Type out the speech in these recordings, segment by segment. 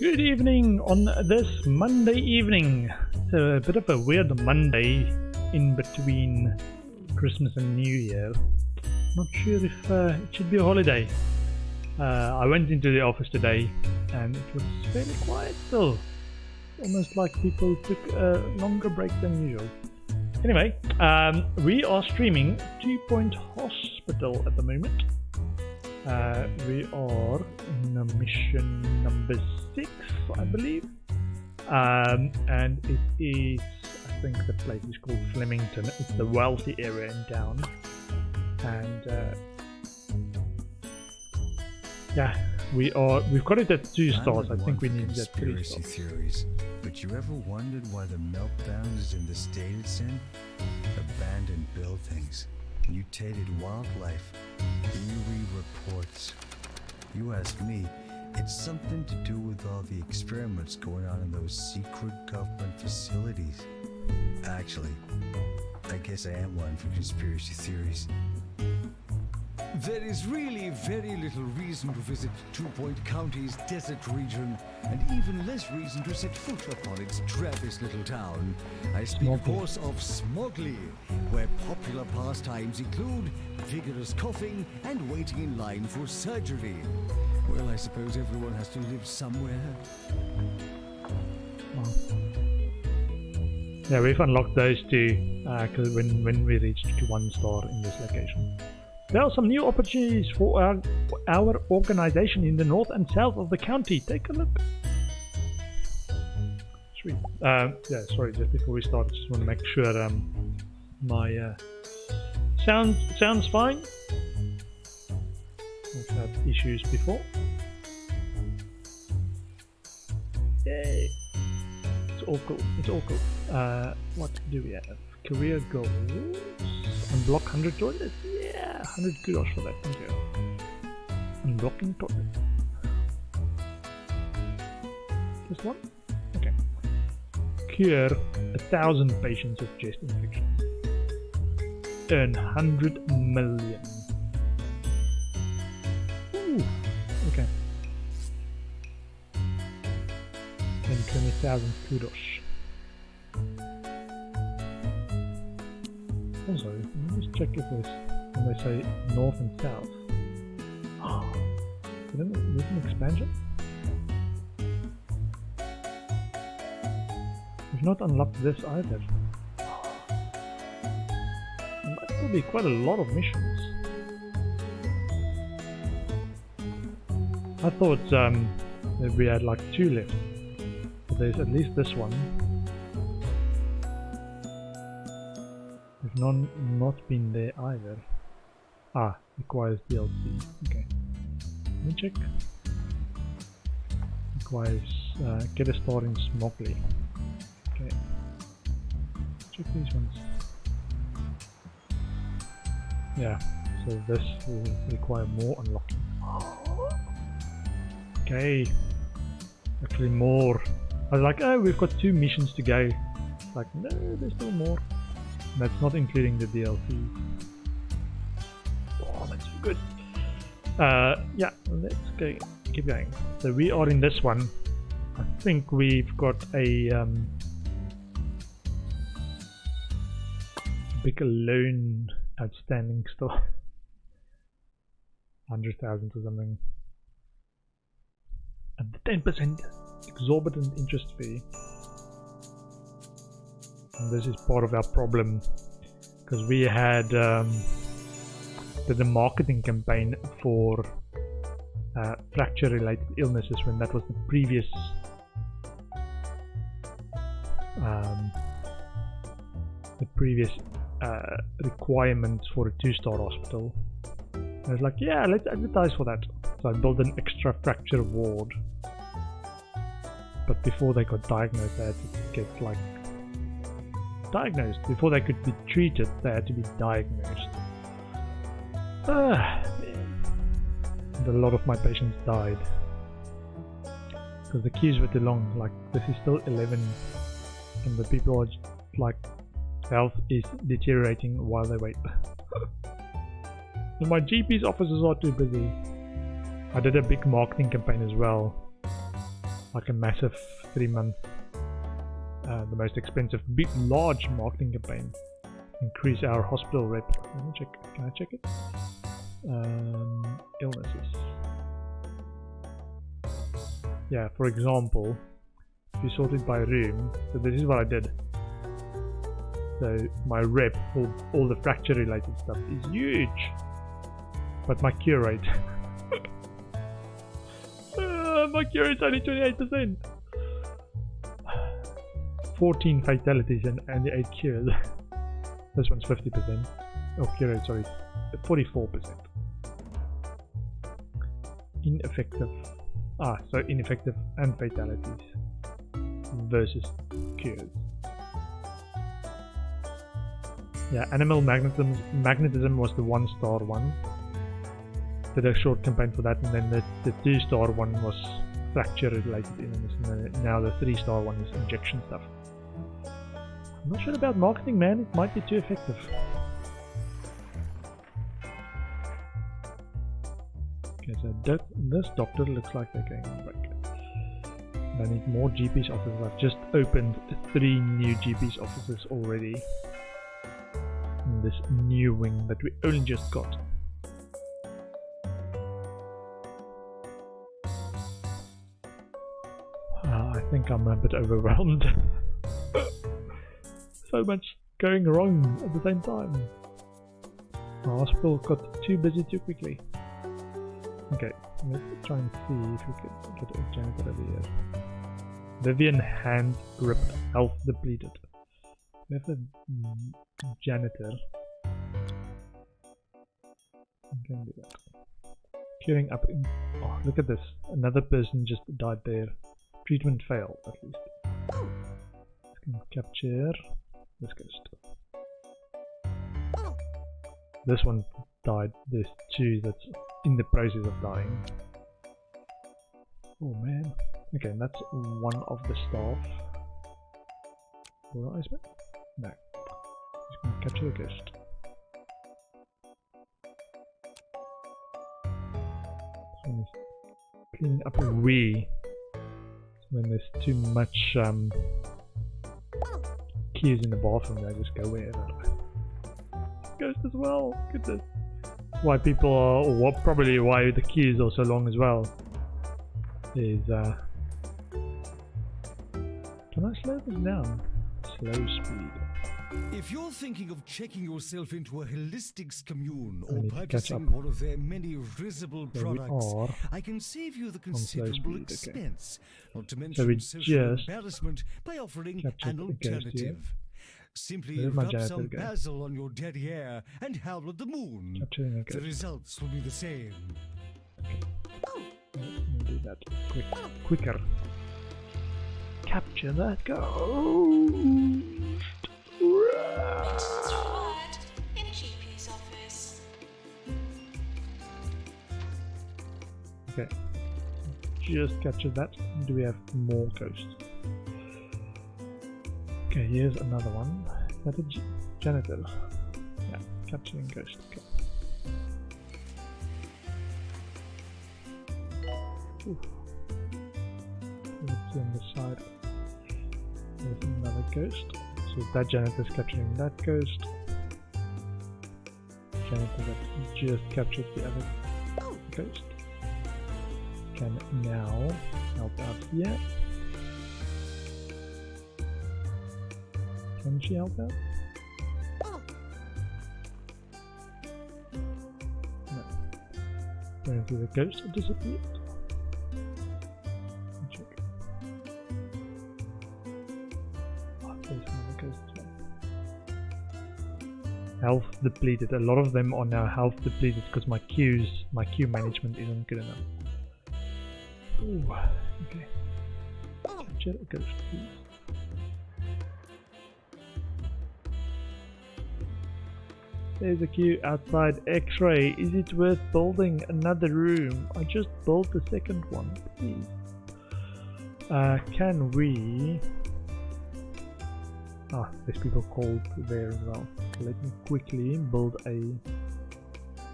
Good evening on this Monday evening. It's a bit of a weird Monday in between Christmas and New Year. Not sure if it should be a holiday. I went into the office today and it was fairly quiet still. Almost like people took a longer break than usual. Anyway, we are streaming 2 Point Hospital at the moment. We are in mission number 6, I believe. And it is, I think the place is called Flemington. It's the wealthy area in town. And yeah, we've got it at 2 stars. I think we need that 3 stars. Theories, but you ever wondered why the meltdown is in the state it's in? Abandoned buildings, mutated wildlife, eerie reports. You ask me, it's something to do with all the experiments going on in those secret government facilities. Actually, I guess I am one for conspiracy theories. There is really very little reason to visit 2 Point County's desert region, and even less reason to set foot upon its drabbiest little town. I speak, of course, of Smogley, where popular pastimes include vigorous coughing and waiting in line for surgery. Well, I suppose everyone has to live somewhere. Yeah, we've unlocked those 2 because when we reached 1 star in this location. There are some new opportunities for our organization in the north and south of the county. Take a look. Sweet. Yeah, sorry, just before we start, just want to make sure my sounds fine. We've had issues before. Yay! It's all cool. It's all cool. What do we have? Career goals. Unblock 100 toilets. Yeah, 100 kudos for that. Thank you. Unblocking toilets. Just one? Okay. Cure 1,000 patients of chest infection. Earn 100 million. Ooh. Okay. And 20,000 kudos. Also, let me just check if there's, when they say north and south. Is this an expansion? We've not unlocked this either. There might still be quite a lot of missions. I thought that we had like 2 left. But there's at least this one. We've not been there either. Ah, requires DLC. Okay. Let me check. Requires get a star in Smogley. Okay. Check these ones. Yeah, so this will require more unlocking. Okay. Actually more. I was like, oh, we've got 2 missions to go. It's like, no, there's still more. That's not including the DLC. Oh, that's good. Yeah, let's go. Keep going. So we are in this one. I think we've got a big loan outstanding still. 100,000 or something. And the 10% exorbitant interest fee. And this is part of our problem because we had did a marketing campaign for fracture related illnesses when that was the previous requirement for a 2-star hospital. And I was like, yeah, let's advertise for that. So I built an extra fracture ward, but before they got diagnosed they had to get like diagnosed. Before they could be treated, they had to be diagnosed. And a lot of my patients died because the queues were too long. Like, this is still 11 and the people are like, health is deteriorating while they wait. And my GP's offices are too busy. I did a big marketing campaign as well like a massive 3-month, the most expensive, big, large marketing campaign. Increase our hospital rep. Let me check. Can I check it? Illnesses. Yeah, for example, if you sort it by room, so this is what I did. So my rep for all the fracture related stuff is huge, but my cure rate, my cure rate's only 28%. 14 fatalities and 8 cures. This one's 50%. Oh, cure rate, sorry, 44%. Ineffective. So ineffective and fatalities versus cures. Yeah, animal magnetism was the 1-star one. Did a short campaign for that, and then the 2-star one was fracture related illness, and now the 3-star one is injection stuff. I'm not sure about marketing, man. It might be too effective. Okay, so this doctor looks like they're going on break. I need more GP's offices. I've just opened 3 new GP's offices already in this new wing that we only just got. I think I'm a bit overwhelmed. So much going wrong at the same time. The hospital got too busy too quickly. Okay, let's try and see if we can get a janitor over here. Vivian hand grip, health depleted. We have a janitor. I can do that. Curing up in... Oh, look at this. Another person just died there. Treatment failed, at least. Can capture this ghost. This one died. There's 2 that's in the process of dying. Oh man. Okay, and that's one of the staff. Horizon? No. Just gonna capture the ghost. This one is cleaning up a wee. When there's too much keys in the bathroom, they just go wherever. Ghost as well. Goodness. Why people are, or probably why the queues are so long as well, is can I slow this down? Slow speed. If you're thinking of checking yourself into a holistics commune I or need to catch purchasing up. one of their many risible There we products, are I can save you the on slow considerable speed, okay. expense, not to So mention we social just embarrassment by offering captured an the ghost here. alternative. Simply Where's my rub janitor some go? basil on your derriere and howl at the moon. Capturing a The ghost. results will be the same. Let me do that quicker. Capture that ghost. Medicines required in GP's office. Okay. Just captured that. Do we have more ghosts? Okay, here's another one. Is that a janitor? Yeah, capturing ghost. Okay. Ooh. Let's see on the side. There's another ghost. So that janitor's capturing that ghost. Janitor that just captured the other ghost can now help out here. Can she help out? No. Apparently the ghost disappeared. Check. Oh, there's another ghost as well. Health depleted. A lot of them are now health depleted because my queue management isn't good enough. Ooh, okay. Capture a ghost, please. There's a queue outside X-ray. Is it worth building another room? I just built the second one, please. Can we... Ah, there's people called there as well. Let me quickly build a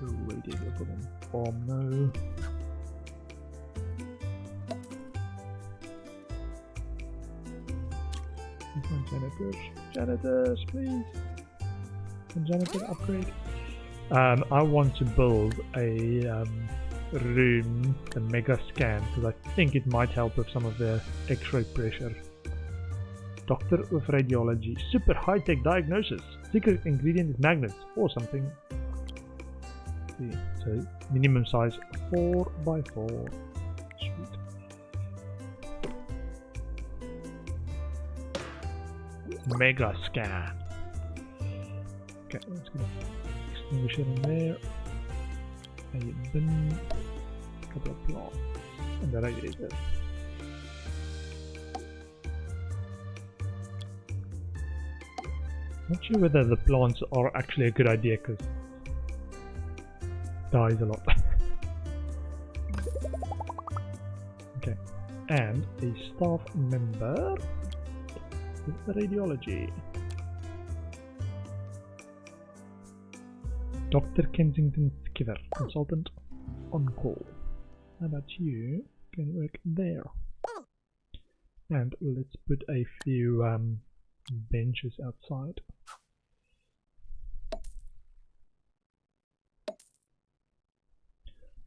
radiator for them. Oh no. Come on, janitors. Janitors, please. Can janitor upgrade? I want to build a room, a mega scan, because I think it might help with some of the X-ray pressure. Doctor with radiology, super high-tech diagnosis. Secret ingredient is magnets or something. Let's see, so minimum size 4x4. Sweet. Mega scan. Okay, let's go. Extinguish it in there. A bin, a couple of plants, and the radiator. Not sure whether the plants are actually a good idea because it dies a lot. Okay, and a staff member with the radiology. Dr. Kensington Skiver, consultant on call. How about you can work there? And let's put a few benches outside.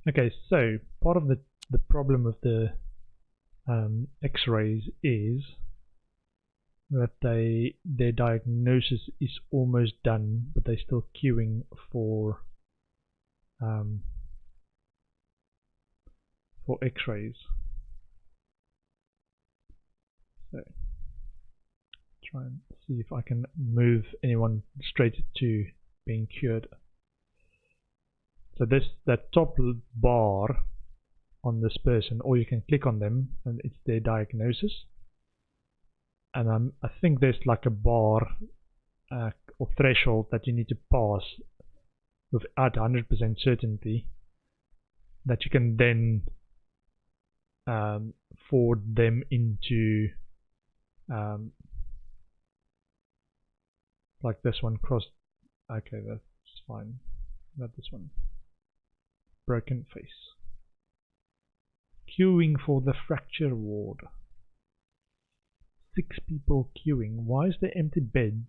Okay, so part of the problem with the X-rays is that their diagnosis is almost done, but they're still queuing for X-rays. So try and see if I can move anyone straight to being cured. So that top bar on this person, or you can click on them and it's their diagnosis. And I think there's like a bar or threshold that you need to pass without 100% certainty that you can then forward them into like this one crossed. Okay, that's fine. Not this one. Broken face. Queuing for the fracture ward. 6 people queuing. Why is there empty beds?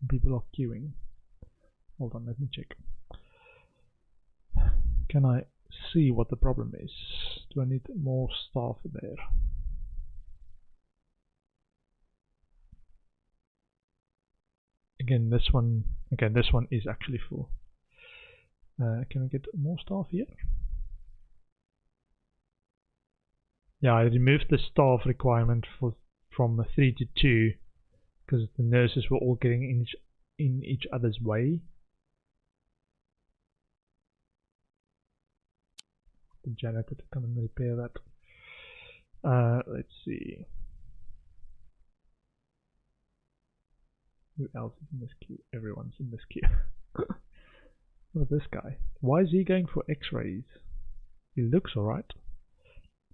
People are queuing. Hold on, let me check. Can I see what the problem is? Do I need more staff there? Again, this one. Okay, this one is actually full. Can I get more staff here? Yeah, I removed the staff requirement from 3 to 2 because the nurses were all getting in each other's way. The janitor to come and repair that. Let's see. Who else is in this queue? Everyone's in this queue. Look at this guy. Why is he going for X-rays? He looks alright.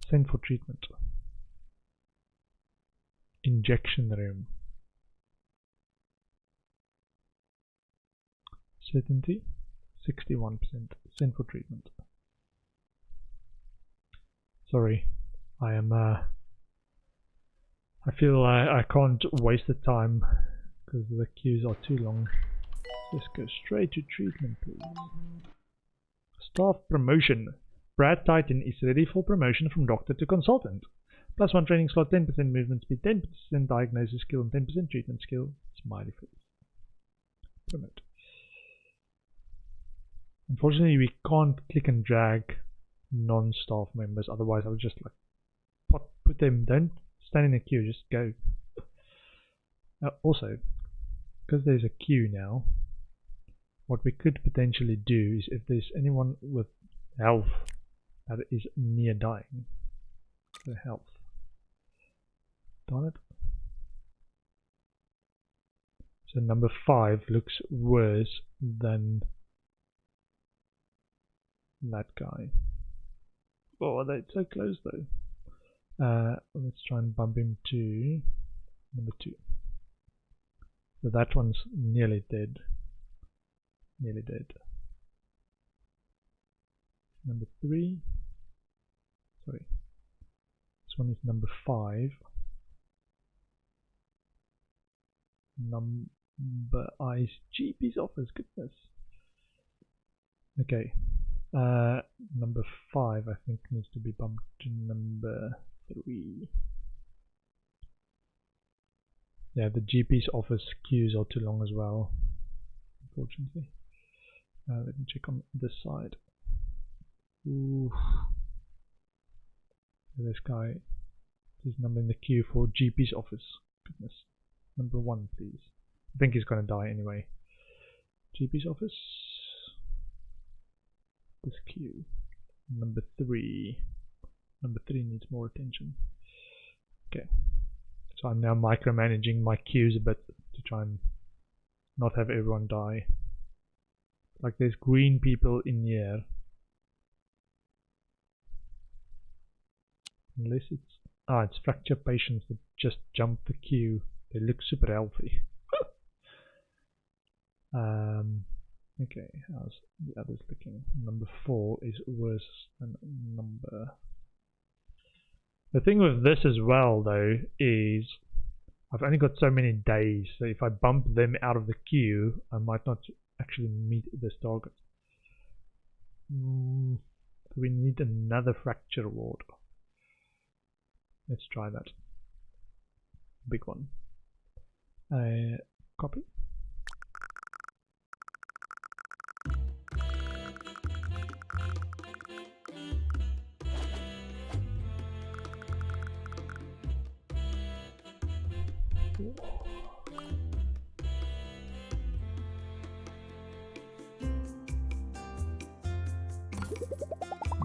Send for treatment. Injection room. Certainty 61%. Send for treatment. Sorry, I feel I can't waste the time because the queues are too long. Let's go straight to treatment, please. Staff promotion. Brad Titan is ready for promotion from doctor to consultant. +1 training slot, 10% movement speed, 10% diagnosis skill, and 10% treatment skill. Smiley face. Promote. Unfortunately, we can't click and drag non-staff members. Otherwise, I would just like put them. Don't stand in a queue. Just go. Also, because there's a queue now, what we could potentially do is if there's anyone with health that is near dying, the health. Darn it. So number 5 looks worse than that guy. Oh, they're so close though. Let's try and bump him to number 2. So that one's nearly dead. Nearly dead. Number 3. Sorry. This one is number 5. Number I's GP's office, goodness. Okay. Number 5 I think needs to be bumped to number 3. Yeah, the GP's office queues are too long as well, unfortunately. Let me check on this side. Ooh. This guy is numbering the queue for GP's office. Goodness. Number 1, please. I think he's gonna die anyway. GP's office. This queue. Number 3. Number 3 needs more attention. Okay. So I'm now micromanaging my queues a bit to try and not have everyone die. Like there's green people in here. Unless it's fracture patients that just jump the queue. They look super healthy. Okay, how's the others looking? Number 4 is worse than number... The thing with this as well though is I've only got so many days, so if I bump them out of the queue I might not actually meet this target. We need another fracture ward. Let's try that. Big one. Copy.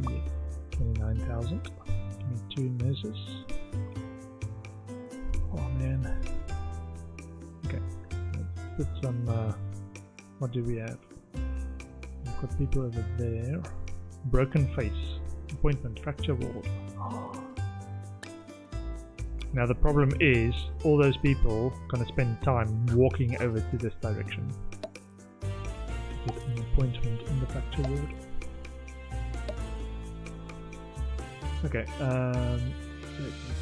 Yeah, 29,000. Give me 2 nurses. Oh man. Okay, let's put some. What do we have? We've got people over there. Broken face. Appointment. Fracture ward. Now the problem is, all those people gonna spend time walking over to this direction to get an appointment in the fracture ward. Okay, let me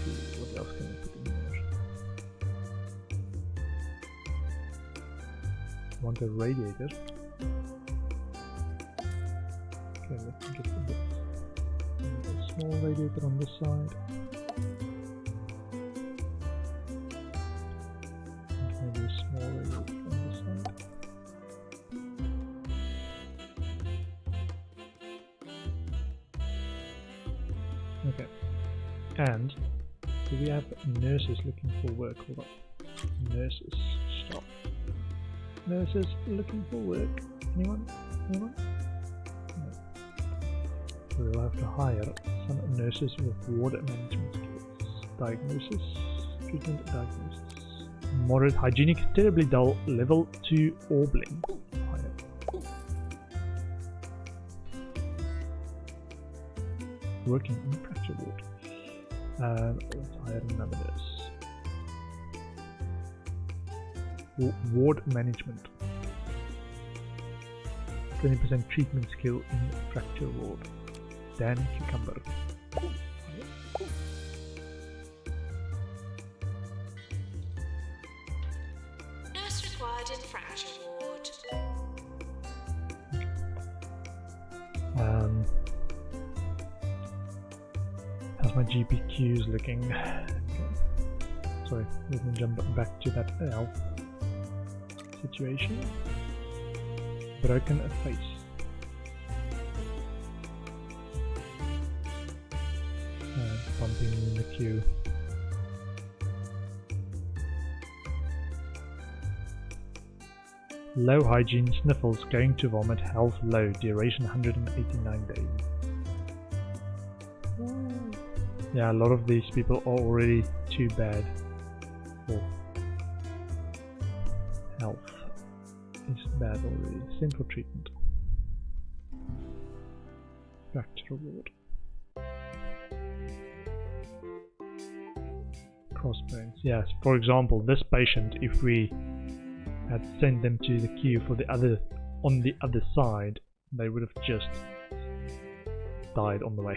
see what else can I put in there. Want a radiator. Okay, let's get a small radiator on this side. Okay, and do we have nurses looking for work? Hold on. Nurses, stop. Nurses looking for work. Anyone? Anyone? No. We'll have to hire some nurses with ward management skills. Diagnosis, treatment, diagnosis. Moderate hygienic, terribly dull, level 2 orbling. Hire. Working in fracture ward. Let's hire another nurse. Ward management. 20% treatment skill in fracture ward. Dan Cucumber. Nurse required in fracture ward. How's my GPQs looking? Okay. Sorry, let me jump back to that health situation. Broken face. Bumping in the queue. Low hygiene, sniffles, going to vomit, health low, duration 189 days. Yeah, a lot of these people are already too bad for health. Is bad already. Central treatment. Fracture ward. Crossbones. Yes, for example, this patient, if we had sent them to the queue for the other on the other side, they would have just died on the way.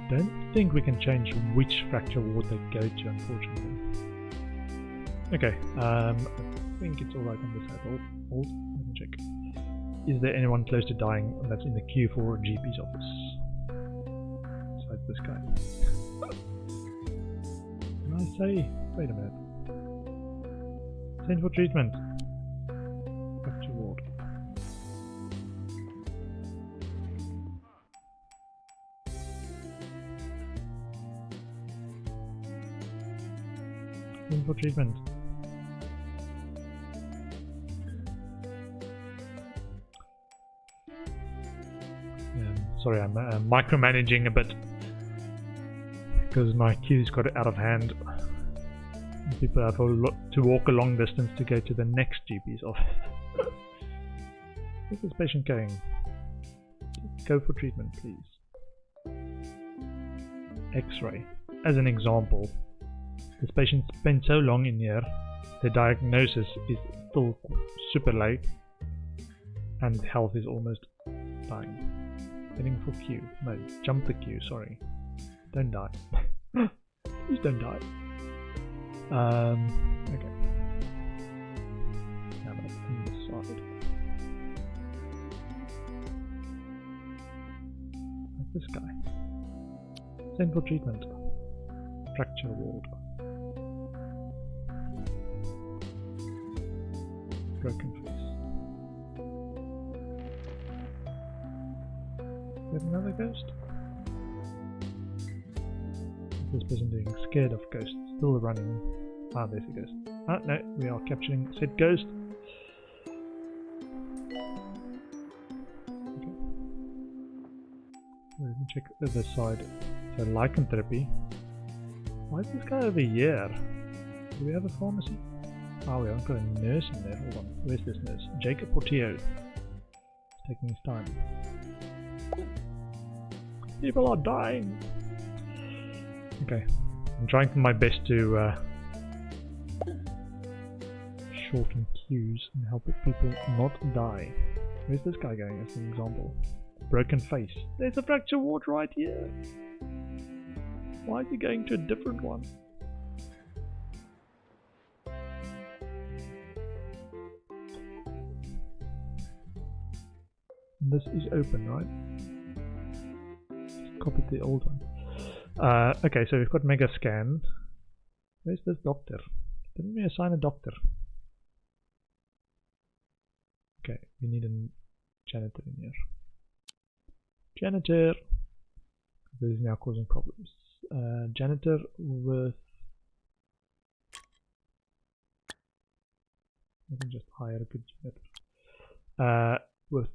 don't think we can change which fracture ward they go to, unfortunately. Okay, I think it's alright on this side. Hold, let me check. Is there anyone close to dying that's in the queue for GP's office? Besides this guy. Can I say? Wait a minute. Send for treatment. Fracture ward. Send for treatment. Sorry, I'm micromanaging a bit because my queue's got out of hand. People have to walk a long distance to go to the next GP's office. Where's this patient going? Go for treatment, please. X-ray. As an example, this patient spent so long in here, the diagnosis is still super late, and health is almost dying. Heading for queue. No, jump the queue, sorry. Don't die. Please don't die. Okay. Now I'm on this side. Like this guy. Send for treatment. Fracture ward. Broken face. Another ghost? What's this person doing? Scared of ghosts. Still running. Ah, there's a ghost. Ah, no, we are capturing said ghost. Okay. Let me check the other side. So, lycanthropy. Why is this guy over here? Do we have a pharmacy? Ah, we haven't got a nurse in there. Hold on. Where's this nurse? Jacob Portillo. It's taking his time. People are dying. Okay, I'm trying my best to shorten queues and help people not die. Where's this guy going as an example? Broken face. There's a fracture ward right here. Why is he going to a different one? This is open, right? Copied the old one. Okay, so we've got mega scan. Where's this doctor? Didn't we assign a doctor? Okay, we need a janitor in here. Janitor! This is now causing problems. Janitor with... Let me just hire a good janitor. With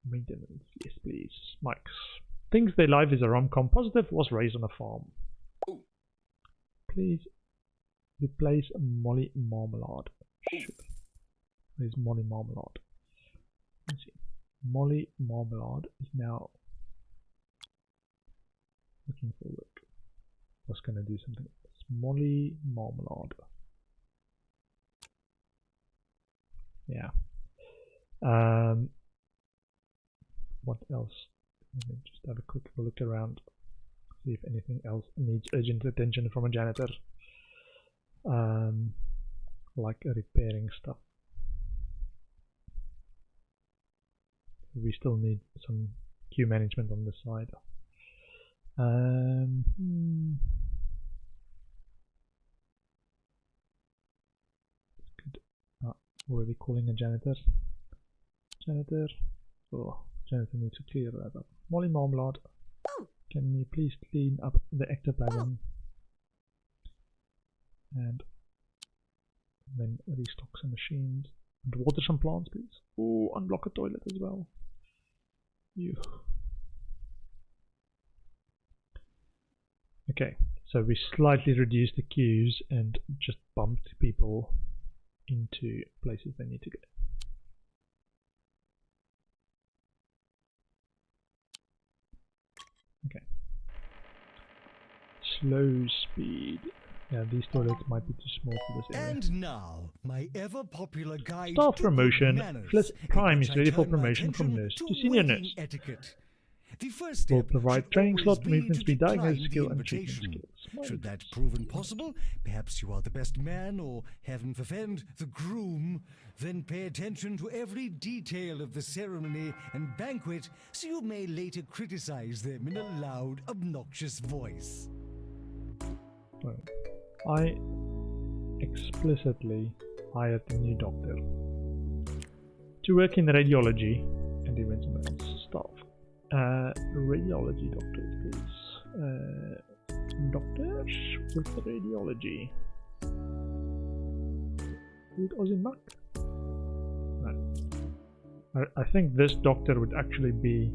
maintenance, yes please. Mike's. Thinks their life is a rom-com. Positive, was raised on a farm. Please replace Molly Marmalade. Sure. Where's Molly Marmalade? Let's see. Molly Marmalade is now looking for work. I was going to do something else. Molly Marmalade. Yeah. What else? Let me just have a quick look around, see if anything else needs urgent attention from a janitor. Like repairing stuff. We still need some queue management on this side. Good. Already calling a janitor. Janitor. Oh, janitor needs to clear that up. Molly Marmalade, can you please clean up the ectoplasm and then restock some machines and water some plants, please. Oh, unblock a toilet as well. Okay, so we slightly reduced the queues and just bumped people into places they need to go. Okay. Slow speed. Yeah, these toilets might be too small for this area. And now, my ever-popular guide Staff to promotion. good manners, Plus Prime is in which I ready for turn my promotion from attention nurse to to senior waiting nurse. etiquette. The first Will step provide should training always slot, be movement to speed, decline diagnosis the skill, and treatment invitation. skills. Should that prove impossible, perhaps you are the best man, or heaven forfend, the groom. Then pay attention to every detail of the ceremony and banquet, so you may later criticize them in a loud, obnoxious voice. Right. I explicitly hired a new doctor to work in radiology, and he went somewhere else. Staff. Radiology doctors, please. Doctors with radiology. With Ozimak? No. I think this doctor would actually be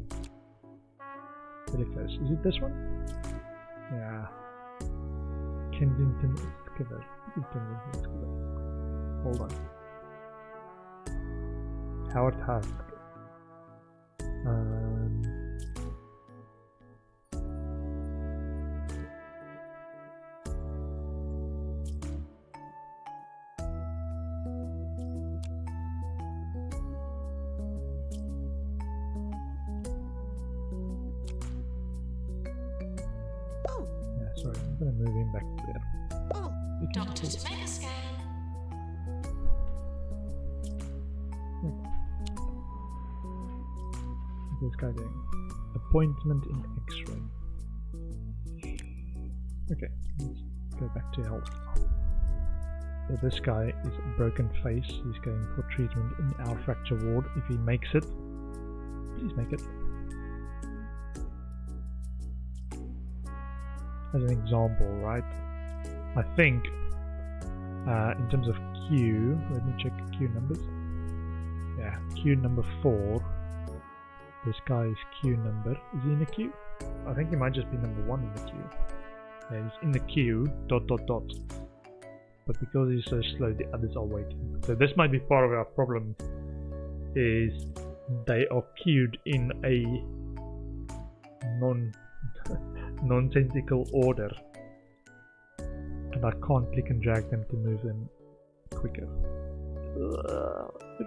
really close. Is it this one? Yeah. Kensington Excavator. Kensington Excavator. Hold on. Howard Hart. Yeah, sorry, I'm gonna move him back to there. Doctor to make a scan. What's this guy doing? Appointment in X-ray. Okay, let's go back to health. So this guy is a broken face. He's going for treatment in our fracture ward. If he makes it, please make it. As an example, right? I think in terms of queue, let me check queue numbers. Yeah, queue number 4. This guy is queue number. Is he in the queue? I think he might just be number 1 in the queue. Yeah, he's in the queue. ... But because he's so slow, the others are waiting. So this might be part of our problem. Is they are queued in a nonsensical order, and I can't click and drag them to move them quicker.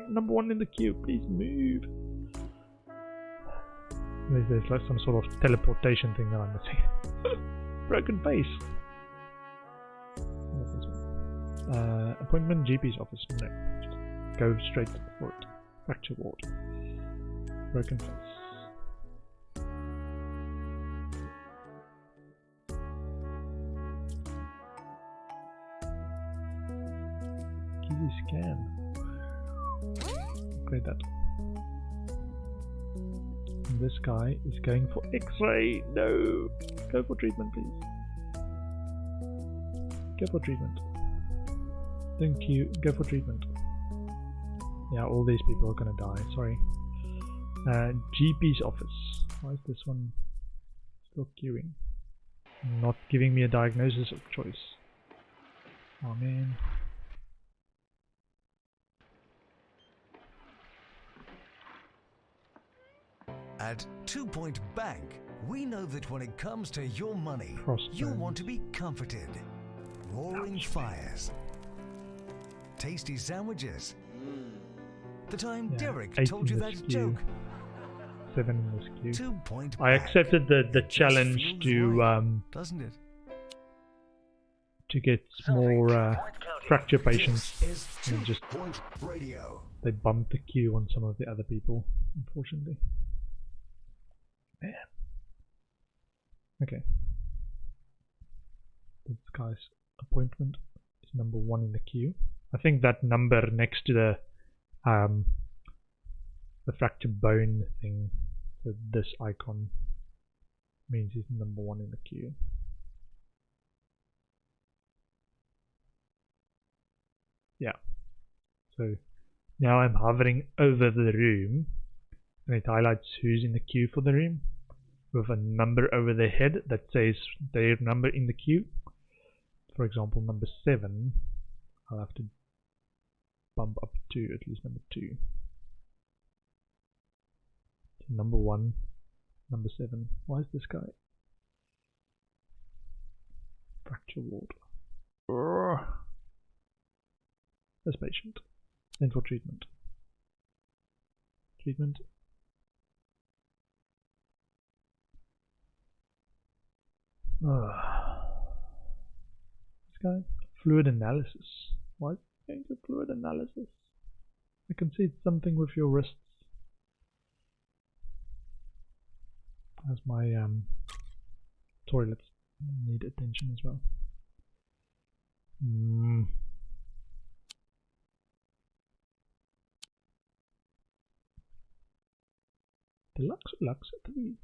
Number 1 in the queue, please move. There's like some sort of teleportation thing that I'm missing. Broken face. Appointment GP's office. No, just go straight for it. Fracture ward. Broken face. Easy scan. Upgrade that. And this guy is going for X-ray. No, go for treatment, please. Go for treatment. Thank you. Go for treatment. Yeah, all these people are gonna die. Sorry. GP's office. Why is this one still queuing? Not giving me a diagnosis of choice. Oh man. At 2 Point Bank, we know that when it comes to your money, Crossbones. you want to be comforted. Roaring fires. Tasty sandwiches. The time Yeah, Derek 8 told you in that this joke. queue. 7 in this queue. 2 Point I Bank. accepted the Just challenge feels to right, doesn't it? to get more fracture patients. This is And just 2 Point Radio. they bumped the queue on some of the other people, unfortunately. Man. Okay. This guy's appointment is number 1 in the queue. I think that number next to the fractured bone thing, so this icon, means he's number 1 in the queue. Yeah. So now I'm hovering over the room, and it highlights who's in the queue for the room with a number over their head that says their number in the queue. For example, number 7, I'll have to bump up to at least number 2. So number 1, number 7. Why is this guy? Fracture ward. Urgh. This patient. Then for treatment. Treatment. This guy, fluid analysis. Why is it going to fluid analysis? I can see it's something with your wrists. As my toilets need attention as well. Deluxe 3.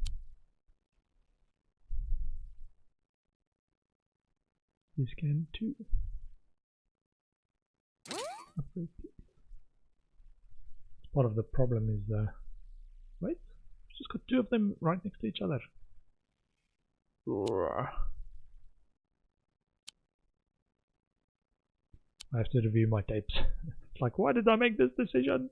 This can 2. Upgrade please. Part of the problem is wait, it's just got 2 of them right next to each other. I have to review my tapes. It's like, why did I make this decision?